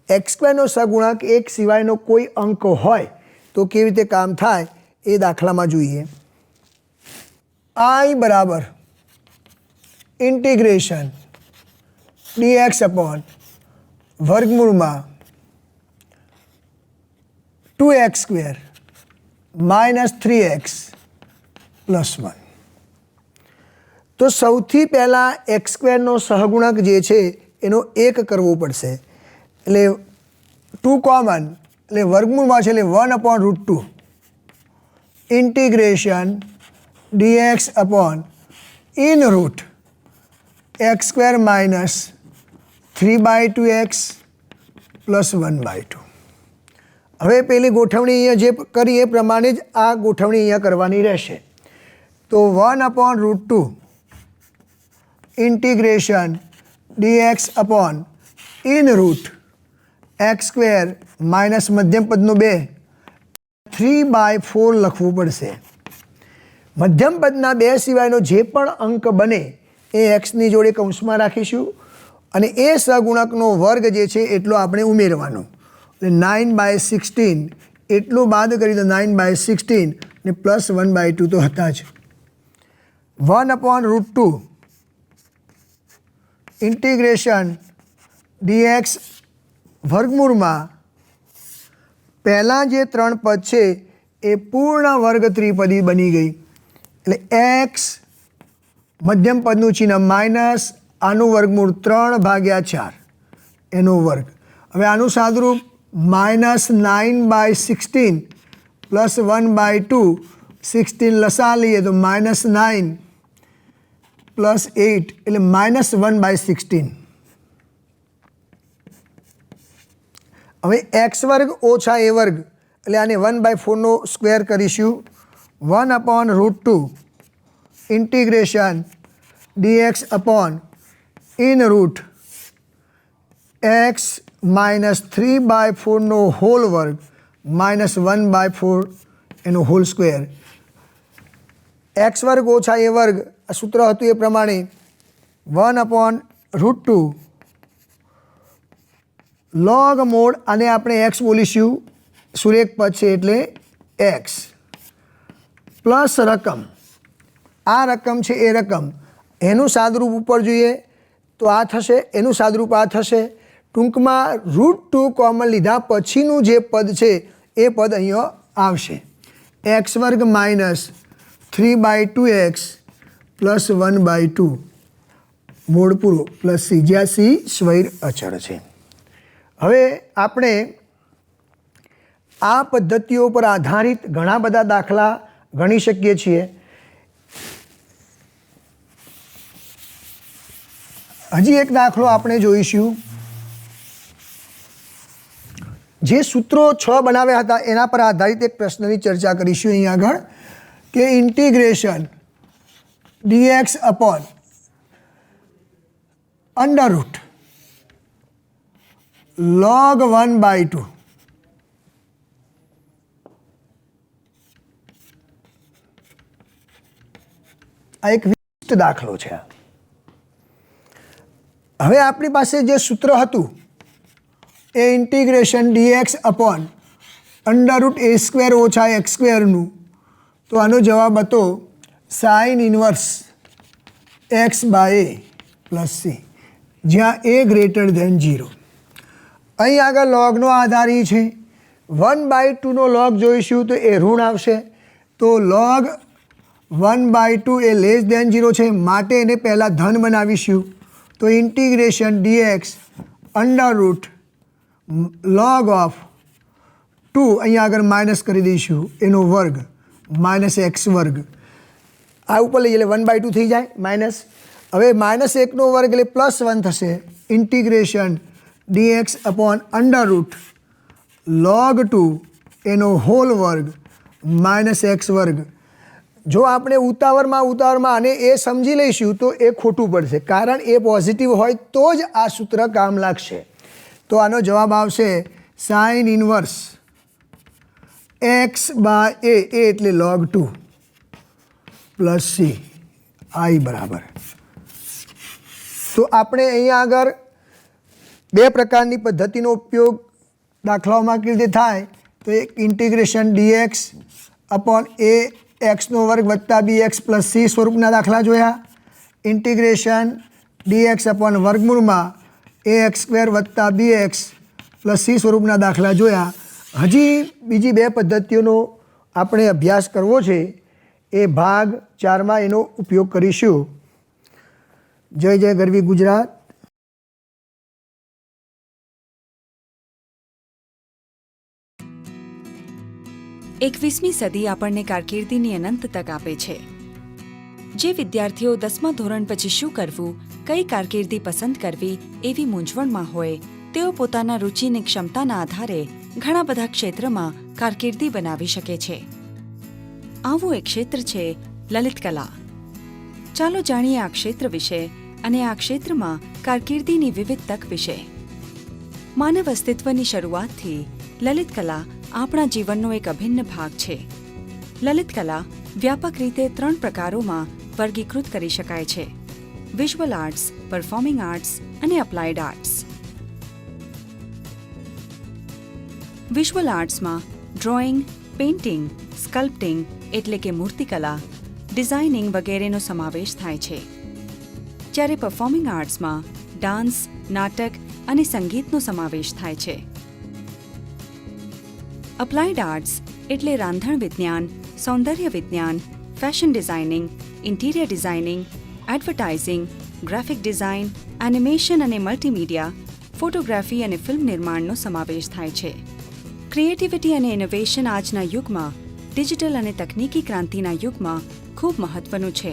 x² નો સગુણક 1 સિવાયનો કોઈ અંક હોય તો કેવી રીતે કામ થાય એ દાખલામાં જોઈએ. I બરાબર ઇન્ટિગ્રેશન dx અપોન વર્ગમૂળમાં 2x² માઇનસ 3x પ્લસ 1. તો સૌથી પહેલાં x² નો સહગુણક જે છે એનો 1 કરવો પડશે. એટલે 2 કોમન, એટલે વર્ગમૂળમાં છે, એટલે 1/√2 integration dx upon in root x² minus 3/2x plus 1/2. હવે પેલી ગોઠવણી અહીંયા જે કરી એ પ્રમાણે જ આ ગોઠવણી અહીંયા કરવાની રહેશે. તો 1/√2 integration dx upon in root x² minus મધ્યમ પદનો 2 3/4 લખવું પડશે. મધ્યમ પદના 2 સિવાયનો જે પણ અંક બને એ એક્સની જોડે કૌંસમાં રાખીશું અને એ સહગુણકનો વર્ગ જે છે એટલો આપણે ઉમેરવાનો. એટલે 9/16 એટલું બાદ કરી તો 9/16 ને પ્લસ 1/2 તો હતા જ. 1/√2 ઇન્ટિગ્રેશન dx વર્ગમૂળમાં પહેલાં જે 3 પદ છે એ પૂર્ણ વર્ગ ત્રિપદી બની ગઈ. એટલે x મધ્યમ પદનું ચિહ્ન માઇનસ આનું વર્ગમૂળ 3/4 એનો વર્ગ. હવે આનું સાદુરૂપ માઇનસ 9/16 પ્લસ 1/2. 16 લસા લઈએ તો -9 પ્લસ 8 એટલે -1/16. હવે x² ઓછા a વર્ગ એટલે આને 1/4 નો સ્ક્વેર કરીશું. 1/√2 integration dx upon in root x minus 3/4 નો હોલ વર્ગ માઇનસ 1/4 એનો હોલ સ્ક્વેર. x² ઓછા a વર્ગ આ સૂત્ર હતું એ પ્રમાણે 1/√2 લોગ મોડ, અને આપણે x બોલીશું, સુરેખ પદ છે એટલે x પ્લસ રકમ. આ રકમ છે એ રકમ, એનું સાદુરૂપ ઉપર જોઈએ તો આ થશે, એનું સાદુરૂપ આ થશે. ટૂંકમાં √2 કોમન લીધા પછીનું જે પદ છે એ પદ અહીંયા આવશે. x² માઇનસ 3/2x પ્લસ 1/2 મૂળ પૂરો પ્લસ c, જ્યાં c સ્વૈર અચળ છે. હવે આપણે આ પદ્ધતિઓ પર આધારિત ઘણા બધા દાખલા ગણી શકીએ છીએ. હજી એક દાખલો આપણે જોઈશું. જે સૂત્રો 6 બનાવ્યા હતા એના પર આધારિત એક પ્રશ્નની ચર્ચા કરીશું અહીં આગળ, કે integration dx upon under root log 1/2 આ એક વિશિષ્ટ દાખલો છે. હવે આપણી પાસે જે સૂત્ર હતું એ ઇન્ટિગ્રેશન dx અપોન √a² ઓછા x² નું, તો આનો જવાબ હતો sine inverse x/a plus c, જ્યાં a > 0. અહીં આગળ લોગનો આધાર એ છે. 1/2 નો લોગ જોઈશું તો એ ઋણ આવશે. તો લોગ 1/2 એ <0 છે, માટે એને પહેલાં ધન બનાવીશું. તો integration dx under root log of 2, અહીંયા આગળ માઇનસ કરી દઈશું, એનો વર્ગ માઇનસ x². આ ઉપર લઈએ એટલે 1/2 થઈ જાય માઇનસ. હવે -1 નો વર્ગ એટલે પ્લસ 1 થશે. Integration dx upon under root log 2 એનો હોલ વર્ગ માઇનસ x². જો આપણે ઉતાવળમાં આને એ સમજી લઈશું તો એ ખોટું પડશે, કારણ એ પોઝિટિવ હોય તો જ આ સૂત્ર કામ લાગશે. તો આનો જવાબ આવશે સાઇન ઇન્વર્સ x/a એટલે log 2 પ્લસ c i બરાબર. તો આપણે અહીંયા આગળ 2 પ્રકારની પદ્ધતિનો ઉપયોગ દાખલાઓમાં કેવી રીતે થાય તો એક ઇન્ટિગ્રેશન dx અપોન a એક્સનો વર્ગ વત્તા bx પ્લસ c સ્વરૂપના દાખલા જોયા. ઇન્ટિગ્રેશન dx અપોન વર્ગમૂળમાં ax સ્ક્વેર વત્તા bx પ્લસ c સ્વરૂપના દાખલા જોયા. હજી બીજી બે પદ્ધતિઓનો આપણે અભ્યાસ કરવો છે, એ ભાગ 4માં એનો ઉપયોગ કરીશું. જય જય ગરવી ગુજરાત. 21મી સદી આપણને કારકિર્દીની અનંત તક આપે છે. જે વિદ્યાર્થીઓ 10મા ધોરણ પછી શું કરવું, કઈ કારકિર્દી પસંદ કરવી એવી મૂંઝવણમાં હોય, તેઓ પોતાના રુચિની ક્ષમતાના આધારે ઘણા બધા ક્ષેત્રમાં કારકિર્દી બનાવી શકે છે. આવું એક ક્ષેત્ર છે લલિત કલા. ચાલો જાણીએ આ ક્ષેત્ર વિશે અને આ ક્ષેત્રમાં કારકિર્દીની વિવિધ તક વિશે. માનવ અસ્તિત્વની શરૂઆતથી લલિત કલા આપણા જીવનનો એક અભિન્ન ભાગ છે. લલિત કલા વ્યાપક રીતે 3 પ્રકારોમાં વર્ગીકૃત કરી શકાય છે: વિઝ્યુઅલ આર્ટ્સ, પરફોર્મિંગ આર્ટ્સ અને અપ્લાઇડ આર્ટ્સ. વિઝ્યુઅલ આર્ટ્સમાં ડ્રોઈંગ, પેઇન્ટિંગ, સ્કલ્પ્ટિંગ એટલે કે મૂર્તિકલા, ડિઝાઇનિંગ વગેરેનો સમાવેશ થાય છે. જ્યારે પરફોર્મિંગ આર્ટ્સમાં ડાન્સ, નાટક અને સંગીતનો સમાવેશ થાય છે. અપ્લાઇડ આર્ટ્સ એટલે રાંધણ વિજ્ઞાન, સૌંદર્ય વિજ્ઞાન, fashion designing, interior designing, advertising, graphic design, animation અને મલ્ટીમીડિયા, ફોટોગ્રાફી અને ફિલ્મ નિર્માણનો સમાવેશ થાય છે. ક્રિએટિવિટી અને ઇનોવેશન આજના યુગમાં, ડિજિટલ અને તકનીકી ક્રાંતિના યુગમાં ખૂબ મહત્વનું છે,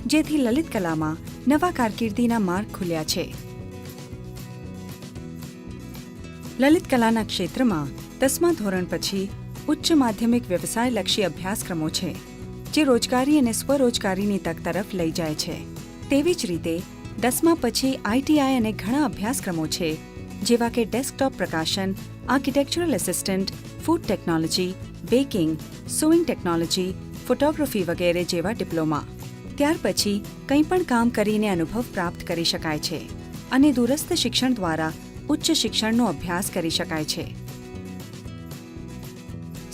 જેથી લલિત કલામાં નવા કારકિર્દીના માર્ગ ખુલ્યા છે. લલિત કલાના ક્ષેત્રમાં 10મા ધોરણ પછી ઉચ્ચ માધ્યમિક વ્યવસાયલક્ષી અભ્યાસક્રમો છે, જે રોજગારી અને સ્વરોજગારીની તક તરફ લઈ જાય છે. તેવી જ રીતે 10મા પછી આઈટીઆઈ અને ઘણા અભ્યાસક્રમો છે, જેવા કે ડેસ્કટોપ પ્રકાશન, architectural assistant, food technology, baking, sewing technology, photography વગેરે જેવા ડિપ્લોમા. ત્યાર પછી કંઈ પણ કામ કરીને અનુભવ પ્રાપ્ત કરી શકાય છે અને દૂરસ્થ શિક્ષણ દ્વારા ઉચ્ચ શિક્ષણનો અભ્યાસ કરી શકાય છે.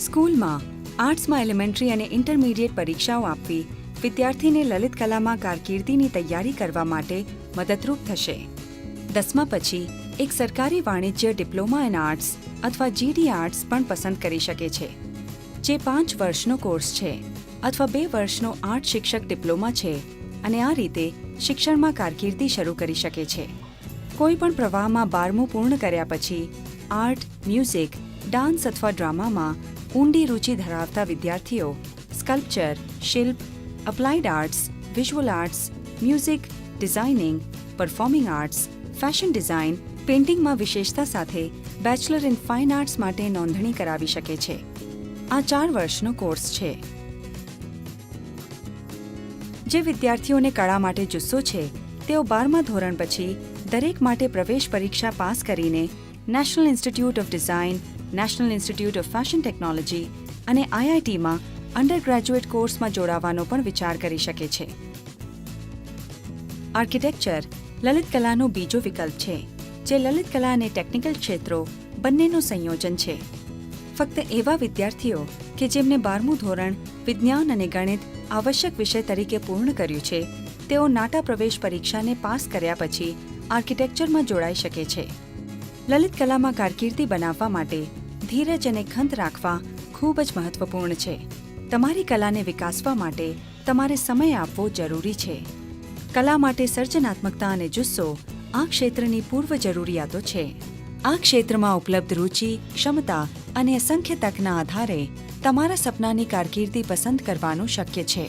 સ્કૂલમાં આર્ટ્સમાં એલિમેન્ટરી અને ઇન્ટરમીડિયેટ પરીક્ષાઓ આપવી વિદ્યાર્થીને લલિત કલામાં કારકિર્દીની તૈયારી કરવા માટે મદદરૂપ થશે. 10મા પછી એક સરકારી વાણિજ્ય ડિપ્લોમા ઇન આર્ટ્સ અથવા જીડી આર્ટ્સ પણ પસંદ કરી શકે છે, જે 5 વર્ષનો કોર્સ છે અથવા 2 વર્ષનો આર્ટ શિક્ષક ડિપ્લોમા છે અને આ રીતે શિક્ષણમાં કારકિર્દી શરૂ કરી શકે છે. કોઈ પણ પ્રવાહમાં 12મું પૂર્ણ કર્યા પછી આર્ટ, મ્યુઝિક, ડાન્સ અથવા ડ્રામામાં ઊંડી રુચિ ધરાવતા વિદ્યાર્થીઓ સ્કલ્પચર, શિલ્પ, applied arts, visual arts, music, designing, performing arts, fashion design, પેઇન્ટિંગમાં વિશેષતા સાથે બેચલર ઇન ફાઇન આર્ટ્સ માટે નોંધણી કરાવી શકે છે. આ 4 વર્ષનો કોર્સ છે. જે વિદ્યાર્થીઓને કળા માટે જુસ્સો છે, તેઓ 12મા ધોરણ પછી દરેક માટે પ્રવેશ પરીક્ષા પાસ કરીને national institute of design, national institute of fashion technology અને આઈઆઈટીમાં અંડર ગ્રેજ્યુએટ કોર્સમાં જોડાવાનો પણ વિચાર કરી શકે છે. આર્કિટેક્ચર લલિત કલાનો બીજો વિકલ્પ છે, જે લલિત કલા અને ટેકનિકલ ક્ષેત્રો બંનેનું સંયોજન છે. ફક્ત એવા વિદ્યાર્થીઓ કે જેમને 12મું ધોરણ વિજ્ઞાન અને ગણિત આવશ્યક વિષય તરીકે પૂર્ણ કર્યું છે, તેઓ નાટા પ્રવેશ પરીક્ષાને પાસ કર્યા પછી આર્કિટેક્ચરમાં જોડાઈ શકે છે. લલિત કલામાં કારકિર્દી બનાવવા માટે ધીરજ અને ખંત રાખવા ખૂબ જ મહત્વપૂર્ણ છે. તમારી કલાને વિકાસવા માટે તમારે સમય આપવો જરૂરી છે. કલા માટે સર્જનાત્મકતા અને જુસ્સો આ ક્ષેત્રની પૂર્વ જરૂરિયાતો છે. આ ક્ષેત્રમાં ઉપલબ્ધ રુચિ, ક્ષમતા અને અસંખ્ય તકના આધારે તમારા સપનાની કારકિર્દી પસંદ કરવાનું શક્ય છે.